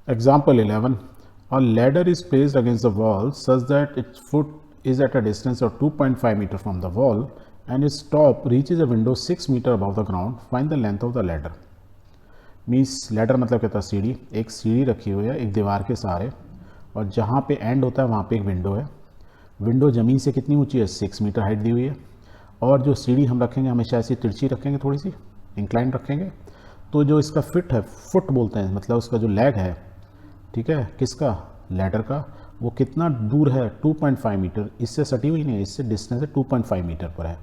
Example 11. A ladder is placed against the wall such that its foot is at a distance of 2.5 meter from the wall and its top reaches a window 6 meter above the ground. Find the length of the ladder. Means ladder मतलब कहता है सीढ़ी, एक सीढ़ी रखी हुई है एक दीवार के सहारे और जहाँ पे एंड होता है वहाँ पे एक विंडो है। विंडो ज़मीन से कितनी ऊंची है, 6 मीटर हाइट दी हुई है। और जो सीढ़ी हम रखेंगे हमेशा ऐसी तिरछी रखेंगे, थोड़ी सी इंक्लाइन रखेंगे। तो जो इसका फिट है, फुट बोलते हैं, मतलब उसका जो लेग है, ठीक है, किसका, लैडर का, वो कितना दूर है, 2.5 मीटर। इससे सटी हुई नहीं है, इससे डिस्टेंस है 2.5 मीटर पर है।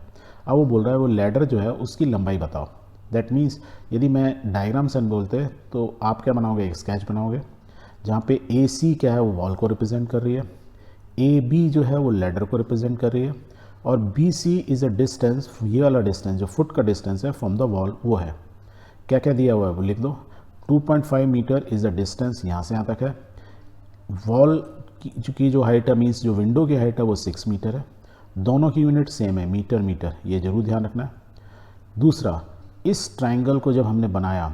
अब वो बोल रहा है वो लैडर जो है उसकी लंबाई बताओ। दैट मीन्स यदि मैं डायग्राम से बोलते तो आप क्या बनाओगे, एक स्केच बनाओगे जहाँ पे ए सी क्या है वो वॉल को रिप्रेजेंट कर रही है, ए बी जो है वो लैडर को रिप्रेजेंट कर रही है, और B C is a distance, ये वाला डिस्टेंस जो फुट का डिस्टेंस है फ्रॉम द वॉल वो है। क्या क्या दिया हुआ है वो लिख दो। 2.5 मीटर इज़ द डिस्टेंस, यहाँ से यहाँ तक है। वॉल की जो हाइट है, मीन्स जो विंडो की हाइट है वो 6 मीटर है। दोनों की यूनिट सेम है, मीटर मीटर, ये जरूर ध्यान रखना है। दूसरा, इस ट्रायंगल को जब हमने बनाया,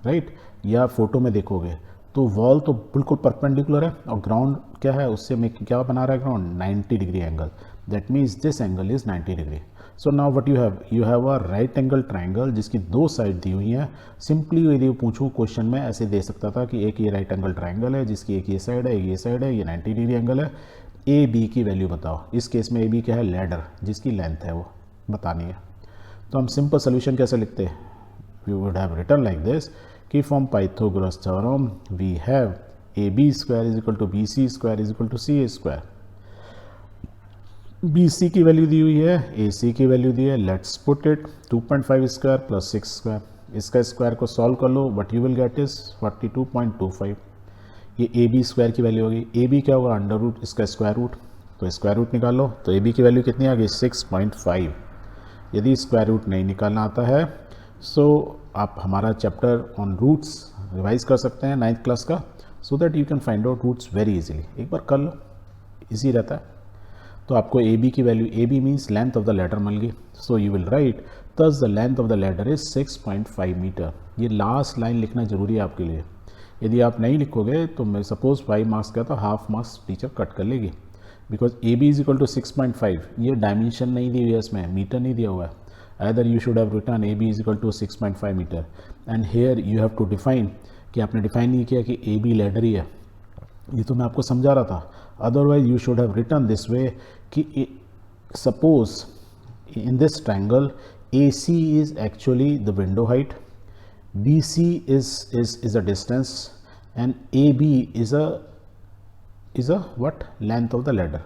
राइट, या फोटो में देखोगे तो वॉल तो बिल्कुल परपेंडिकुलर है और ग्राउंड क्या है, उससे में क्या बना रहा है ground, 90 degree angle. That means this angle is 90 degree. So now what you have a right angle triangle जिसकी दो साइड दी हुई हैं। सिंपली यदि पूछूं क्वेश्चन में ऐसे दे सकता था कि एक ये राइट एंगल ट्रायंगल है जिसकी एक ये साइड है, एक ये साइड है, ये 90 डिग्री एंगल है, ए बी की वैल्यू बताओ। इस केस में ए बी क्या है, लैडर, जिसकी लेंथ है वो बतानी है। तो हम सिंपल सोल्यूशन कैसे लिखते हैं, we would have written like this कि from Pythagoras theorem we have A B square is equal to B C square is equal to C A square. B C की वैल्यू दी हुई है, ए सी की value दी है, let's put it 2.5 square plus 6 square. इसका square को solve कर लो, what you will get is 42.25। ये ए बी स्क्वायर की वैल्यू होगी, ए बी क्या होगा, अंडर रूट इसका स्क्वायर रूट, तो स्क्वायर रूट निकालो। तो ए बी की वैल्यू कितनी आ गई, 6.5। यदि स्क्वायर रूट नहीं निकालना आता है सो आप हमारा चैप्टर ऑन रूट्स रिवाइज कर सकते हैं 9th क्लास का, so that you can find out roots very easily. एक बार कर लो, इजी रहता है। तो आपको ए बी की value, A B means length of the ladder मिल गई। So you will write thus the length of the ladder is 6.5 metre. ये लास्ट लाइन लिखना जरूरी है आपके लिए। यदि आप नहीं लिखोगे तो मैं सपोज 5 मार्क्स का तो हाफ मार्क्स टीचर कट कर लेगी, because A B is equal to 6.5। ये डायमेंशन नहीं दी हुई है, इसमें मीटर नहीं दिया हुआ है। either you should have written AB is equal to 6.5 metre and here you have to define कि आपने डिफाइन नहीं किया कि AB लैडर ही है, ये तो मैं आपको समझा रहा था। Otherwise you should have written this way कि suppose in this triangle AC is actually the window height, BC is a distance and AB is a what, length of the ladder।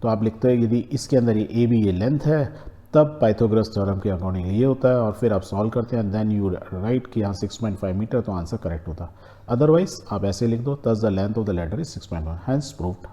तो आप लिखते हैं यदि इसके अंदर ये AB ये लेंथ है तब पाइथागोरस थ्योरम के अकॉर्डिंग ये होता है, और फिर आप सॉल्व करते हैं देन यू राइट कि यहाँ 6.5 मीटर, तो आंसर करेक्ट होता। अदरवाइज आप ऐसे लिख दो, thus the length of the ladder is 6.1, hence proved.